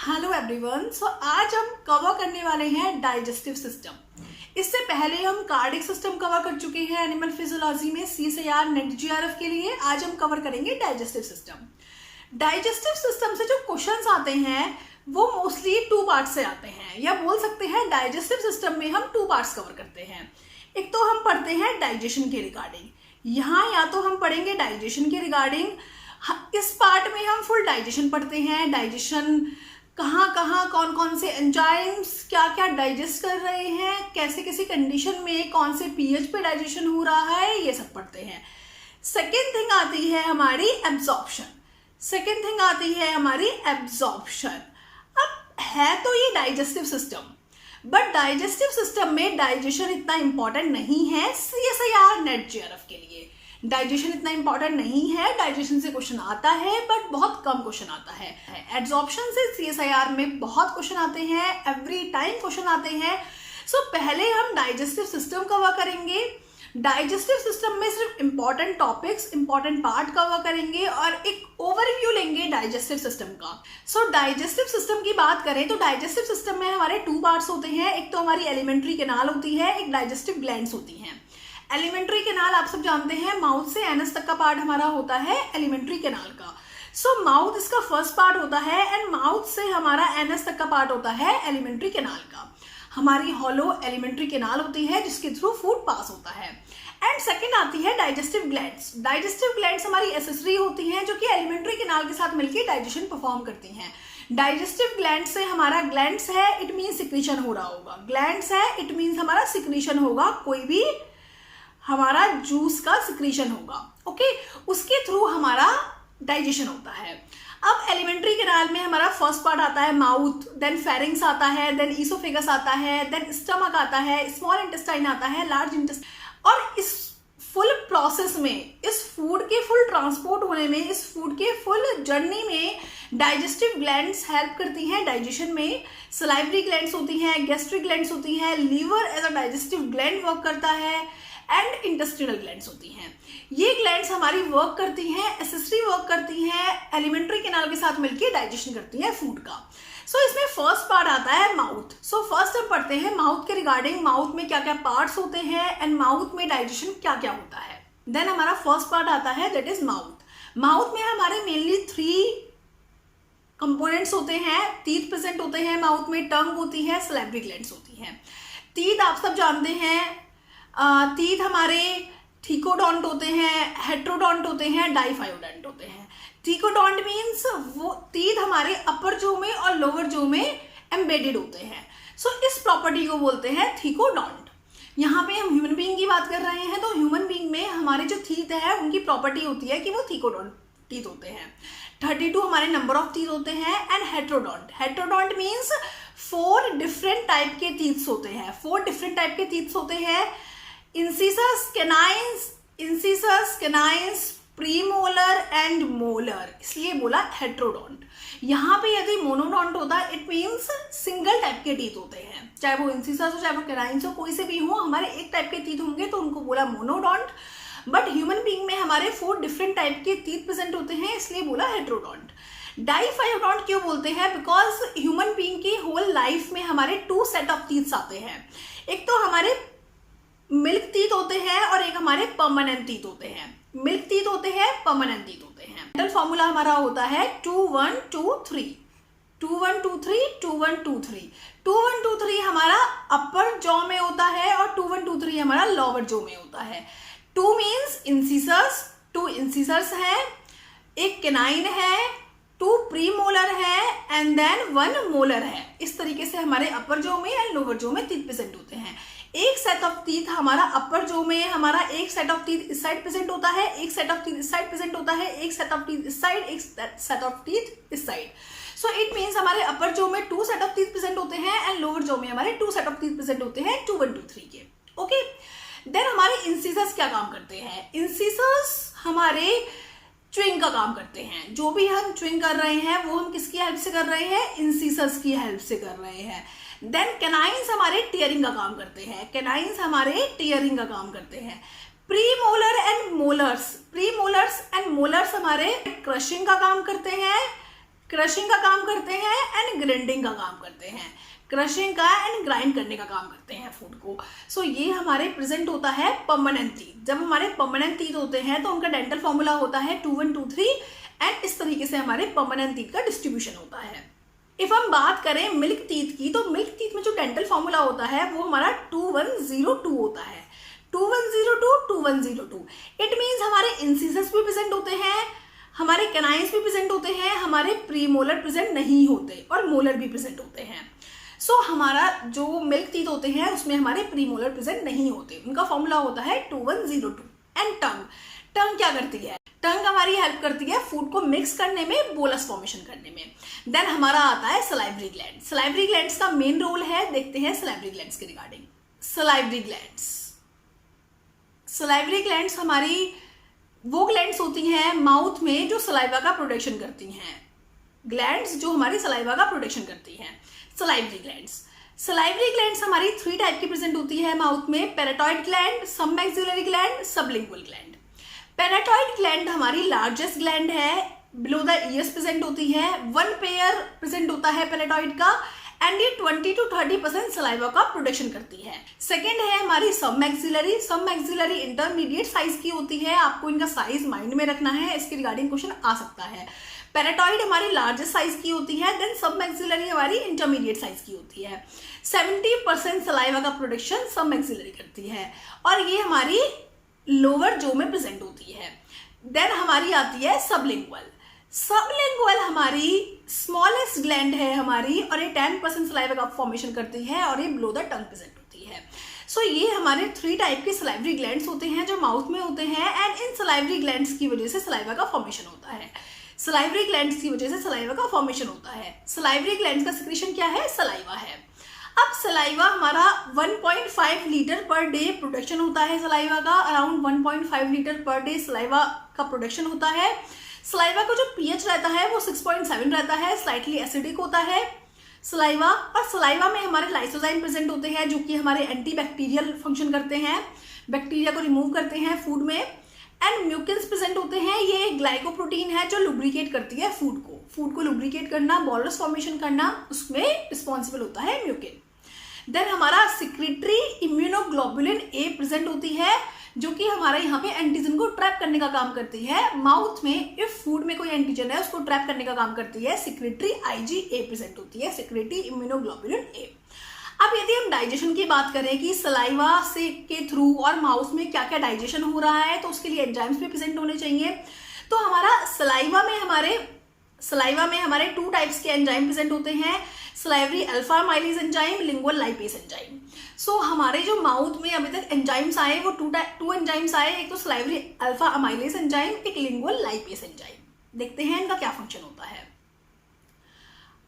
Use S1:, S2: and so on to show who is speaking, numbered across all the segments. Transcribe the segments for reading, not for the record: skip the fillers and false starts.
S1: Hello everyone. सो आज हम cover करने वाले हैं डाइजेस्टिव सिस्टम। इससे पहले हम कार्डिक सिस्टम कवर कर चुके हैं एनिमल फिजियोलॉजी में CSIR नेट GRF के लिए। आज हम कवर करेंगे डाइजेस्टिव सिस्टम। डाइजेस्टिव सिस्टम से जो क्वेश्चंस आते हैं वो मोस्टली 2 पार्ट से आते हैं, या बोल सकते हैं डाइजेस्टिव सिस्टम में हम 2 पार्ट्स कवर करते हैं। एक तो हम पढ़ते हैं डाइजेशन के रिगार्डिंग, यहाँ या तो हम पढ़ेंगे डाइजेशन के रिगार्डिंग। इस पार्ट में हम फुल डाइजेशन पढ़ते हैं, डाइजेशन कहाँ कहाँ कौन कौन से एंजाइम्स क्या क्या डाइजेस्ट कर रहे हैं, कैसे कैसी कंडीशन में कौन से pH पे डाइजेशन हो रहा है, ये सब पढ़ते हैं। सेकेंड थिंग आती है हमारी एब्जॉर्प्शन। अब है तो ये digestive system, but digestive system में डाइजेशन इतना इंपॉर्टेंट नहीं है CSIR नेट GRF के लिए। डाइजेशन इतना इंपॉर्टेंट नहीं है, डाइजेशन से क्वेश्चन आता है बट बहुत कम क्वेश्चन आता है। एब्जॉर्प्शन से CSIR में बहुत क्वेश्चन आते हैं, एवरी टाइम क्वेश्चन आते हैं। सो पहले हम डाइजेस्टिव सिस्टम कवर करेंगे। डाइजेस्टिव सिस्टम में सिर्फ important topics, important part cover करेंगे और एक ओवरव्यू लेंगे डाइजेस्टिव सिस्टम का। सो डाइजेस्टिव सिस्टम की बात करें तो डाइजेस्टिव सिस्टम में हमारे 2 पार्ट्स होते हैं। एक तो हमारी एलिमेंट्री कैनाल होती है, एक डाइजेस्टिव ग्लैंड्स होती हैं। एलिमेंट्री कैनाल आप सब जानते हैं, माउथ से एनस तक का पार्ट हमारा होता है एलिमेंट्री कैनाल का। सो माउथ इसका फर्स्ट पार्ट होता है एंड माउथ से हमारा एनस तक का पार्ट होता है एलिमेंट्री कैनाल का। हमारी हॉलो एलिमेंट्री कैनाल होती है जिसके थ्रू फूड पास होता है। एंड सेकेंड आती है डाइजेस्टिव ग्लैंड्स। डाइजेस्टिव ग्लैंड्स हमारी एसेसरी होती हैं जो कि एलिमेंट्री कैनाल के साथ मिलकर डाइजेशन परफॉर्म करती हैं। डाइजेस्टिव ग्लैंड से हमारा ग्लैंड्स है इट मीन सिक्रीशन हो रहा होगा, ग्लैंड्स है इट मीन हमारा सिक्रीशन होगा, कोई भी हमारा जूस का सिक्रीशन होगा। ओके, उसके थ्रू हमारा डाइजेशन होता है। अब एलिमेंट्री कैनाल में हमारा फर्स्ट पार्ट आता है माउथ, देन फेरिंग्स आता है, देन ईसोफेगस आता है, देन स्टमक आता है, स्मॉल इंटेस्टाइन आता है, लार्ज इंटेस्टाइन। और इस फुल प्रोसेस में, इस फूड के फुल ट्रांसपोर्ट होने में, इस फूड के फुल जर्नी में डाइजेस्टिव ग्लैंड्स हेल्प करती हैं डाइजेशन में। सलाइवरी ग्लैंड्स होती हैं, गैस्ट्रिक ग्लैंड्स होती हैं, liver as a digestive gland work करता है एंड इंटेस्टिनल ग्लैंड्स होती हैं। ये ग्लैंड्स हमारी वर्क करती हैं, एसेसरी वर्क करती हैं, एलिमेंट्री कैनाल के साथ मिलकर डाइजेशन करती हैं फूड का। सो इसमें फर्स्ट पार्ट आता है माउथ। सो फर्स्ट हम पढ़ते हैं माउथ के रिगार्डिंग, माउथ में क्या क्या पार्ट्स होते हैं एंड माउथ में डाइजेशन क्या क्या होता है। देन हमारा फर्स्ट पार्ट आता है दैट इज माउथ। माउथ में हमारे मेनली 3 कंपोनेंट्स होते हैं। टीथ प्रेजेंट होते हैं माउथ में, टंग होती है, सलाइवरी ग्लैंड्स होती हैं। टीथ आप सब जानते हैं, टीथ हमारे थीकोडोंट होते हैं, हेट्रोडोंट होते हैं, डाइफायोडेंट होते हैं। थीकोडोंट मीन्स वो टीथ हमारे अपर जो में और लोअर जो में एम्बेडेड होते हैं। सो इस प्रॉपर्टी को बोलते हैं थीकोडोंट। यहाँ पे हम ह्यूमन बीइंग की बात कर रहे हैं तो ह्यूमन बीइंग में हमारे जो टीथ है उनकी प्रॉपर्टी होती है कि वो थीकोडोंट टीथ होते हैं। 32 हमारे नंबर ऑफ टीथ होते हैं। And heterodont means 4 different type के टीथ्स होते हैं। 4 डिफरेंट टाइप के टीथ्स होते हैं। इंसिसस, कैनाइंस, प्रीमोलर एंड मोलर, इसलिए बोला हेट्रोडोंट। यहाँ पे यदि मोनोडोंट होता इट मीन्स सिंगल टाइप के टीथ होते हैं, चाहे वो इंसिसस हो, चाहे वो कैनाइंस हो, कोई से भी हो, हमारे एक टाइप के टीथ होंगे तो उनको बोला मोनोडोंट। बट ह्यूमन बीइंग में हमारे 4 डिफरेंट टाइप के टीथ प्रेजेंट होते हैं, इसलिए बोला हेट्रोडोंट। डाइफायोडोंट क्यों बोलते हैं? बिकॉज ह्यूमन बीइंग की होल लाइफ में हमारे 2 सेट ऑफ टीथ्स आते हैं। एक तो हमारे मिल्क टीथ होते हैं और एक हमारे परमानेंट टीथ होते हैं। मिल्क टीथ होते हैं, परमानेंट टीथ होते हैं। डेंटल फॉर्मूला हमारा होता है 2 1 2 3, 2 1 2 3, 2 1 2 3। 2 1 2 3 हमारा अपर जॉ में होता है और 2 1 2 3 हमारा लोअर जॉ में होता है। 2 मीन्स इंसिसर्स, 2 इंसिसर्स है, एक कैनाइन है, 2 प्रीमोलर है एंड देन 1 मोलर है। इस तरीके से हमारे अपर जॉ में एंड लोअर जॉ में टीथ प्रेजेंट होते हैं। एक सेट ऑफ टीथ हमारा अपर जो में, हमारा एक सेट ऑफ टीथ इस साइड प्रेजेंट होता है, एक सेट ऑफ टीथ इस साइड प्रेजेंट होता है, एक सेट ऑफ टीथ इस साइड, एक सेट ऑफ टीथ इस साइड। सो इट मीन्स हमारे अपर जो में 2 सेट ऑफ टीथ प्रेजेंट होते हैं एंड लोअर जो में हमारे 2 सेट ऑफ टीथ प्रेजेंट होते हैं 2 1 2 3 के। ओके, देन हमारे इंसिसर्स क्या काम करते हैं? इंसिसर्स हमारे च्विंग का काम करते हैं। जो भी हम च्विंग कर रहे हैं वो हम किसकी हेल्प से कर रहे हैं? इंसिसर्स की हेल्प से कर रहे हैं। देन कैनाइंस हमारे टीयरिंग का काम करते हैं, कैनाइंस हमारे टीयरिंग का काम करते हैं। प्रीमोलर एंड मोलर्स हमारे क्रशिंग का काम करते हैं, एंड ग्राइंडिंग का काम करते हैं, क्रशिंग का एंड ग्राइंड करने का काम करते हैं फूड को। सो ये हमारे प्रेजेंट होता है परमानेंट टीथ। जब हमारे परमानेंट टीथ होते हैं तो उनका डेंटल फॉर्मूला होता है 2 1 2 3 एंड इस तरीके से हमारे परमानेंट टीथ का डिस्ट्रीब्यूशन होता है। इफ हम बात करें मिल्क टीथ की, तो मिल्क टीथ में जो डेंटल फॉर्मूला होता है वो हमारा 2102 होता है, 2102 2102। इट मीन्स हमारे इंसिसस भी प्रेजेंट होते हैं, हमारे कैनाइन्स भी प्रेजेंट होते हैं, हमारे प्रीमोलर प्रेजेंट नहीं होते और मोलर भी प्रेजेंट होते हैं। सो हमारा जो मिल्क टीथ होते हैं उसमें हमारे प्रीमोलर प्रेजेंट नहीं होते, उनका फॉर्मूला होता है 2102। एंड टंग क्या करती है? टंग हमारी हेल्प करती है फूड को मिक्स करने में, बोलस फॉर्मेशन करने में। देन हमारा आता है सलाइवरी ग्लैंड। सलाइवरी ग्लैंड्स का मेन रोल है, देखते हैं सलाइवरी ग्लैंड्स के रिगार्डिंग। सलाइवरी ग्लैंड्स हमारी वो ग्लैंड्स होती हैं माउथ में जो सलाइवा का प्रोडक्शन करती हैं, ग्लैंड्स जो हमारी सलाइवा का प्रोडक्शन करती हैं, सलाइवरी ग्लैंड्स हमारी 3 टाइप की प्रेजेंट होती है माउथ में, parotid gland, submaxillary gland, sublingual gland. Parotid gland हमारी लार्जेस्ट ग्लैंड है, बिलो द ईयर्स प्रेजेंट होती है, 1 पेयर प्रेजेंट होता है पैराटॉइड का एंड ये 20 to 30% सलाइवा का प्रोडक्शन करती है। सेकेंड है हमारी सबमैक्सिलरी इंटरमीडिएट साइज की होती है, आपको इनका साइज माइंड में रखना है, इसके रिगार्डिंग क्वेश्चन आ सकता है। पैराटॉइड हमारी लार्जेस्ट साइज की होती है, देन सबमैक्सिलरी हमारी इंटरमीडिएट साइज की होती है। 70% सलाइवा का प्रोडक्शन सबमैक्सिलरी करती है और ये हमारी लोअर जो में प्रेजेंट होती है। देन हमारी आती है सबलिंगुअल हमारी स्मॉलेस्ट ग्लैंड है हमारी और ये 10% सलाइवा का फॉर्मेशन करती है और ये बिलो द टंग प्रेजेंट होती है। सो ये हमारे 3 टाइप के सलाइवरी ग्लैंड्स होते हैं जो माउथ में होते हैं एंड इन सलाइवरी ग्लैंड्स की वजह से सलाइवा का फॉर्मेशन होता है। सलाइवरी ग्लैंड्स की वजह से सलाइवा का फॉर्मेशन होता है। सलाइवरी ग्लैंड्स का सिक्रीशन क्या है? सलाइवा है। अब सलाइवा हमारा 1.5 लीटर पर डे प्रोडक्शन होता है सलाइवा का, around 1.5 litre per day saliva का प्रोडक्शन होता है। सलाइवा का जो पीएच रहता है वो 6.7 रहता है, स्लाइटली एसिडिक होता है सलाइवा। और सलाइवा में हमारे लाइसोजाइम प्रेजेंट होते हैं जो कि हमारे एंटीबैक्टीरियल फंक्शन करते हैं, बैक्टीरिया को रिमूव करते हैं फूड में। एंड म्यूकिन्स प्रेजेंट होते हैं, ये ग्लाइकोप्रोटीन है जो लुब्रिकेट करती है फूड को लुब्रिकेट करना, बॉलस फॉर्मेशन करना, उसमें रिस्पॉन्सिबल होता है म्यूकिन। देन हमारा सिक्रेटरी इम्यूनोग्लोबुलिन ए प्रेजेंट होती है जो कि हमारे यहाँ पे एंटीजन को ट्रैप करने का काम करती है माउथ में। इफ फूड में कोई एंटीजन है उसको ट्रैप करने का काम करती है, सिक्रेटरी IgA प्रेजेंट होती है, सिक्रेटरी इम्यूनोग्लोबुलिन ए। अब यदि हम डाइजेशन की बात करें कि सलाइवा से के थ्रू और माउथ में क्या क्या डाइजेशन हो रहा है, तो उसके लिए एंजाइम्स भी प्रेजेंट होने चाहिए। तो हमारा सलाइवा में हमारे 2 टाइप्स के एंजाइम प्रेजेंट होते हैं, salivary alpha amylase enzyme, lingual lipase enzyme. So हमारे जो माउथ में अभी तक एंजाइम्स आए वो 2 एंजाइम्स आए, एक तो सलाइवरी अल्फा अमाइलेज एंजाइम, एक लिंगुअल लाइपेज एंजाइम। देखते हैं इनका क्या फंक्शन होता है।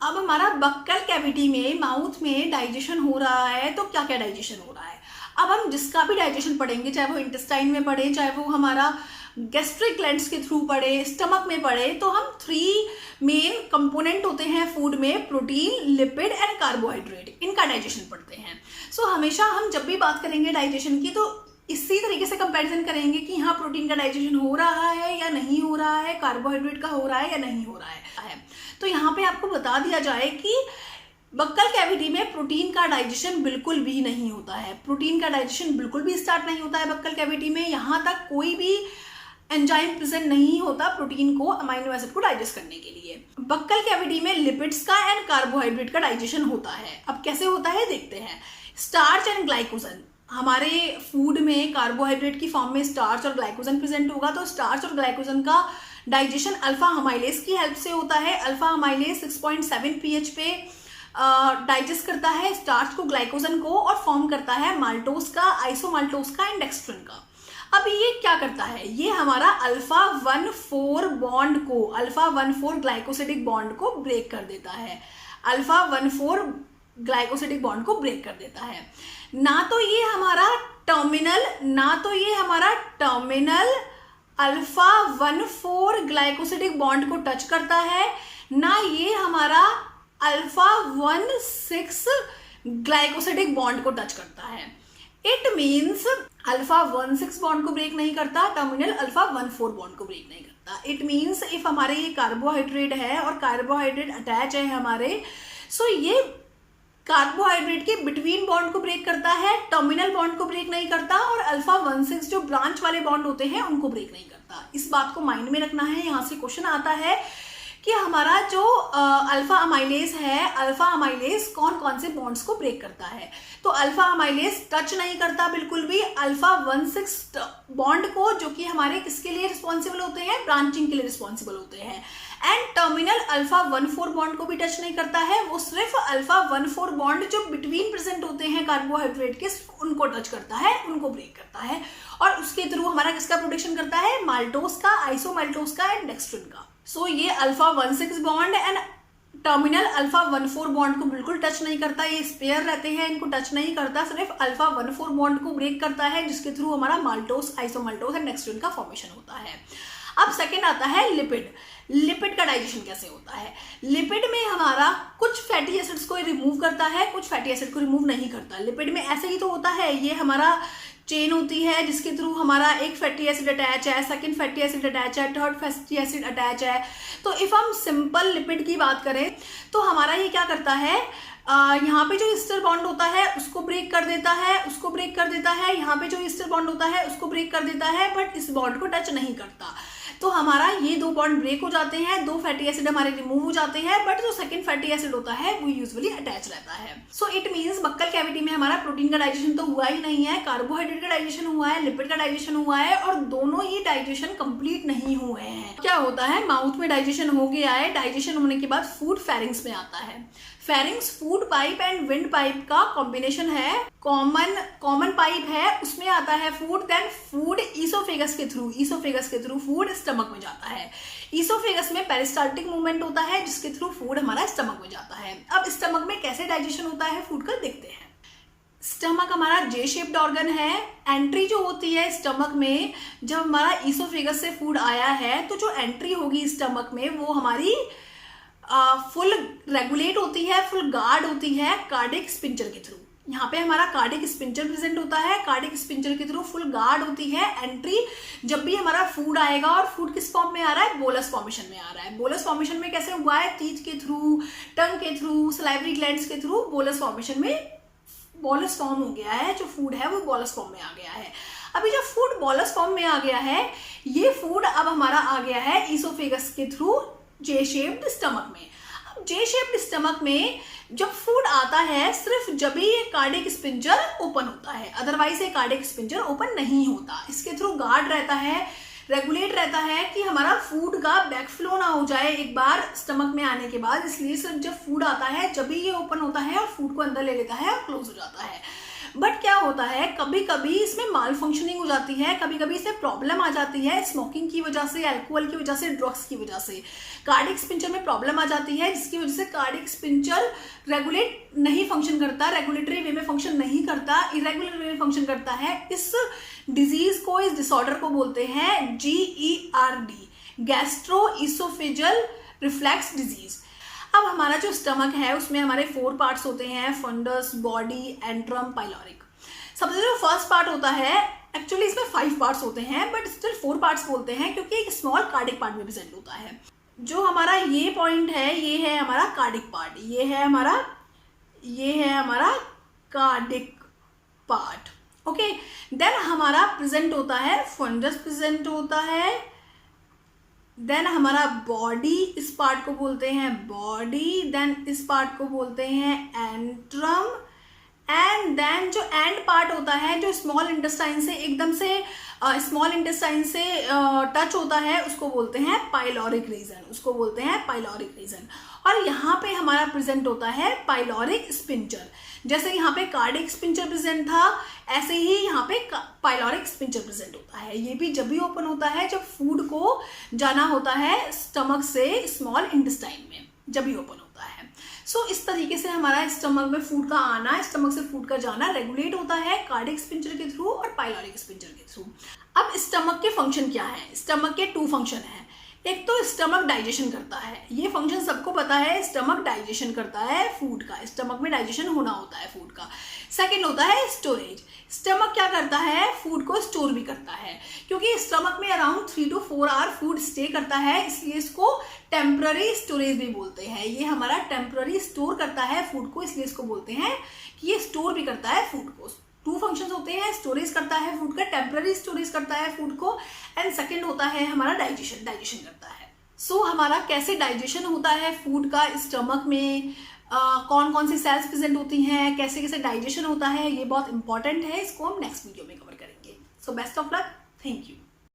S1: अब हमारा बक्कल कैविटी में माउथ में डाइजेशन हो रहा है, तो क्या क्या डाइजेशन हो रहा है। अब हम जिसका भी डाइजेशन पढ़ेंगे, चाहे वो इंटेस्टाइन में पढ़े, चाहे वो हमारा गैस्ट्रिक ग्लैंड्स के थ्रू पढ़े, स्टमक में पढ़े, तो हम 3 मेन कंपोनेंट होते हैं फूड में, प्रोटीन, लिपिड एंड कार्बोहाइड्रेट, इनका डाइजेशन पढ़ते हैं। सो हमेशा हम जब भी बात करेंगे डाइजेशन की तो इसी तरीके से कंपैरिजन करेंगे कि हाँ प्रोटीन का डाइजेशन हो रहा है या नहीं हो रहा है, कार्बोहाइड्रेट का हो रहा है या नहीं हो रहा है। तो यहाँ पे आपको बता दिया जाए कि बक्कल कैविटी में प्रोटीन का डाइजेशन बिल्कुल भी नहीं होता है, प्रोटीन का डाइजेशन बिल्कुल भी स्टार्ट नहीं होता है बक्कल कैविटी में। यहाँ तक कोई भी एंजाइम प्रेजेंट नहीं होता प्रोटीन को, अमाइनो एसिड को डाइजेस्ट करने के लिए। बक्कल कैविटी में लिपिड्स का एंड कार्बोहाइड्रेट का डाइजेशन होता है। अब कैसे होता है देखते हैं। स्टार्च एंड ग्लाइकोजन, हमारे फूड में कार्बोहाइड्रेट की फॉर्म में स्टार्च और ग्लाइकोजन प्रेजेंट होगा, तो स्टार्च और ग्लाइकोजन का डाइजेशन अल्फा अमाइलेज की हेल्प से होता है। अल्फा अमाइलेज 6.7 pH पे डाइजेस्ट करता है स्टार्च को, ग्लाइकोजन को, और फॉर्म करता है माल्टोज का, आइसोमाल्टोज का एंड डेक्स्ट्रिन का। अब ये क्या करता है, ये हमारा अल्फा 1,4 बॉन्ड को, अल्फा 1,4 ग्लाइकोसिडिक बॉन्ड को ब्रेक कर देता है, अल्फा 1,4 ग्लाइकोसिडिक बॉन्ड को ब्रेक कर देता है। ना तो ये हमारा टर्मिनल अल्फा 1,4 ग्लाइकोसिडिक बॉन्ड को टच करता है, ना ये हमारा अल्फा 1,6 ग्लाइकोसिडिक बॉन्ड को टच करता है। इट मीन्स अल्फा 1,6 बॉन्ड को ब्रेक नहीं करता, टर्मिनल अल्फा 1,4 बॉन्ड को ब्रेक नहीं करता। इट मीन्स इफ हमारे ये कार्बोहाइड्रेट है और कार्बोहाइड्रेट अटैच है हमारे सो ये कार्बोहाइड्रेट के बिटवीन बॉन्ड को ब्रेक करता है, टर्मिनल बॉन्ड को ब्रेक नहीं करता, और अल्फा 1,6 जो ब्रांच वाले बॉन्ड होते हैं उनको ब्रेक नहीं करता। इस बात को माइंड में रखना है। यहाँ से क्वेश्चन आता है कि हमारा जो अल्फा अमाइलेज है, अल्फा अमाइलेज कौन कौन से बॉन्ड्स को ब्रेक करता है। तो अल्फा अमाइलेज टच नहीं करता बिल्कुल भी अल्फा 1,6 बॉन्ड को, जो कि हमारे किसके लिए रिस्पॉन्सिबल होते हैं, ब्रांचिंग के लिए रिस्पॉन्सिबल होते हैं। एंड टर्मिनल अल्फा 1,4 बॉन्ड को भी टच नहीं करता है, वो सिर्फ अल्फा 1,4 बॉन्ड जो बिटवीन प्रेजेंट होते हैं कार्बोहाइड्रेट के, उनको टच करता है, उनको ब्रेक करता है। और उसके थ्रू हमारा किसका प्रोटेक्शन करता है, माल्टोज का, आइसोमाल्टोज का एंड डेक्स्ट्रिन का। सो ये alpha 1,6 bond and terminal alpha 1,4 bond को बिल्कुल टच नहीं करता, ये स्पेयर रहते हैं, इनको टच नहीं करता, सिर्फ अल्फा 1,4 बॉन्ड को ब्रेक करता है, जिसके थ्रू हमारा माल्टोज, आइसोमाल्टोज एंड डेक्स्ट्रिन का फॉर्मेशन होता है। अब सेकेंड आता है लिपिड। लिपिड का डाइजेशन कैसे होता है। लिपिड में हमारा कुछ फैटी एसिड्स को रिमूव करता है, कुछ फैटी एसिड को रिमूव नहीं करता। लिपिड में ऐसे ही तो होता है, ये हमारा चेन होती है जिसके थ्रू हमारा एक फैटी एसिड अटैच है, सेकंड फैटी एसिड अटैच है, थर्ड फैटी एसिड अटैच है। तो इफ हम सिंपल लिपिड की बात करें तो हमारा ये क्या करता है, यहाँ पे जो ईस्टर बॉन्ड होता है उसको ब्रेक कर देता है, उसको ब्रेक कर देता है, यहाँ पे जो ईस्टर बॉन्ड होता है उसको ब्रेक कर देता है, बट इस बॉन्ड को टच नहीं करता। तो हमारा ये दो बॉन्ड ब्रेक हो जाते हैं, दो फैटी एसिड हमारे रिमूव हो जाते हैं, बट जो सेकंड फैटी एसिड होता है वो यूजुअली अटैच रहता है। So it means buccal cavity में हमारा प्रोटीन का डाइजेशन तो हुआ ही नहीं है, कार्बोहाइड्रेट का डाइजेशन हुआ है, लिपिड का डाइजेशन हुआ है, और दोनों ही डाइजेशन कंप्लीट नहीं हुए हैं। क्या होता है, माउथ में डाइजेशन हो गया है, डाइजेशन होने के बाद फूड फेरिंग्स में आता है। Pharynx food pipe and wind pipe का कॉम्बिनेशन है, कॉमन पाइप है, उसमें आता है फूड, देन फूड ईसोफेगस के थ्रू फूड स्टमक में जाता है। ईसोफेगस में पेरिस्टाल्टिक मूवमेंट होता है जिसके थ्रू फूड हमारा स्टमक में जाता है। अब स्टमक में कैसे डाइजेशन होता है फूड का देखते हैं। स्टमक हमारा जे शेप्ड ऑर्गन है। एंट्री जो होती है स्टमक में, जब हमारा ईसोफेगस से फूड आया है तो जो एंट्री होगी स्टमक में वो हमारी फुल रेगुलेट होती है, फुल गार्ड होती है कार्डिक स्पिंचर के थ्रू। यहाँ पे हमारा कार्डिक स्पिंचर प्रेजेंट होता है, कार्डिक स्पिंचर के थ्रू फुल गार्ड होती है एंट्री। जब भी हमारा फूड आएगा, और फूड किस फॉर्म में आ रहा है, बोलस फॉर्मेशन में आ रहा है। बोलस फॉर्मेशन में कैसे हुआ है, टीथ के थ्रू, टंग के थ्रू, सलाइवरी ग्लैंड्स के थ्रू बोलस फॉर्मेशन में बोलस फॉर्म हो गया है। जो फूड है वो बोलस फॉर्म में आ गया है। अभी जब फूड बोलस फॉर्म में आ गया है, ये फूड अब हमारा आ गया है ईसोफेगस के थ्रू जे शेप्ड स्टमक में। अब जे शेप्ड स्टमक में जब फूड आता है, सिर्फ जब ही ये कार्डिक स्पिंचर ओपन होता है, अदरवाइज ये कार्डिक स्पिंचर ओपन नहीं होता। इसके थ्रू गार्ड रहता है, रेगुलेट रहता है कि हमारा फूड का बैक फ्लो ना हो जाए एक बार स्टमक में आने के बाद। इसलिए सिर्फ जब फूड आता है जब ही ये ओपन होता है और फूड को अंदर ले लेता है और क्लोज हो जाता है। बट क्या होता है, कभी कभी इसमें माल फंक्शनिंग हो जाती है, कभी कभी इसमें प्रॉब्लम आ जाती है, स्मोकिंग की वजह से, अल्कोहल की वजह से, ड्रग्स की वजह से कार्डिक स्पिंचर में प्रॉब्लम आ जाती है, जिसकी वजह से कार्डिक स्पिंचर रेगुलेट नहीं फंक्शन करता, रेगुलेटरी वे में फंक्शन नहीं करता, इरेगुलर वे में फंक्शन करता है। इस डिजीज को, इस डिसऑर्डर को बोलते हैं GERD, gastro oesophageal reflex disease. अब हमारा जो स्टमक है उसमें हमारे 4 पार्ट्स होते हैं, फंडस, बॉडी, एंट्रम, पाइलोरिक। सबसे जो फर्स्ट पार्ट होता है, एक्चुअली इसमें 5 पार्ट्स होते हैं, बट स्टिल 4 पार्ट्स बोलते हैं क्योंकि एक स्मॉल कार्डिक पार्ट में प्रेजेंट होता है। जो हमारा ये पॉइंट है, ये है हमारा कार्डिक पार्ट, ये है हमारा कार्डिक पार्ट। ओके, देन हमारा प्रेजेंट होता है फंडस, प्रेजेंट होता है, देन हमारा बॉडी, इस पार्ट को बोलते हैं बॉडी, देन इस पार्ट को बोलते हैं एंट्रम, एंड देन जो एंड पार्ट होता है, जो स्मॉल इंटेस्टाइन से एकदम से टच होता है, उसको बोलते हैं पाइलोरिक रीजन, और यहाँ पे हमारा प्रेजेंट होता है पाइलोरिक स्पिंचर। जैसे यहाँ पे कार्डिक स्पिंचर प्रेजेंट था, ऐसे ही यहाँ पे पाइलोरिक स्पिंचर प्रेजेंट होता है। ये भी जब भी ओपन होता है जब फूड को जाना होता है स्टमक से स्मॉल इंटेस्टाइन में, जब भी ओपन होता है। सो इस तरीके से हमारा स्टमक में फूड का आना, स्टमक से फूड का जाना रेगुलेट होता है कार्डिक स्पिंचर के थ्रू और पाइलोरिक स्पिंचर के थ्रू। अब स्टमक के फंक्शन क्या है? स्टमक के 2 फंक्शन हैं। एक तो स्टमक डाइजेशन करता है, ये फंक्शन सबको पता है, स्टमक डाइजेशन करता है फूड का, स्टमक में डाइजेशन होना होता है फूड का। सेकंड होता है स्टोरेज, स्टमक क्या करता है, फूड को स्टोर भी करता है, क्योंकि स्टमक में around 3 to 4 hour food stay करता है, इसलिए इसको टेम्पररी स्टोरेज भी बोलते हैं। ये हमारा टेम्पररी स्टोर करता है फूड को, इसलिए इसको बोलते हैं कि ये स्टोर भी करता है फूड को। 2 फंक्शंस होते हैं, स्टोरेज करता है फूड का, टेम्पररी स्टोरेज करता है फूड को, एंड सेकंड होता है हमारा डाइजेशन, डाइजेशन करता है। सो हमारा कैसे डाइजेशन होता है फूड का स्टमक में, कौन कौन सी सेल्स प्रेजेंट होती हैं, कैसे कैसे डाइजेशन होता है, ये बहुत इंपॉर्टेंट है, इसको हम नेक्स्ट वीडियो में कवर करेंगे। So best of luck, thank you.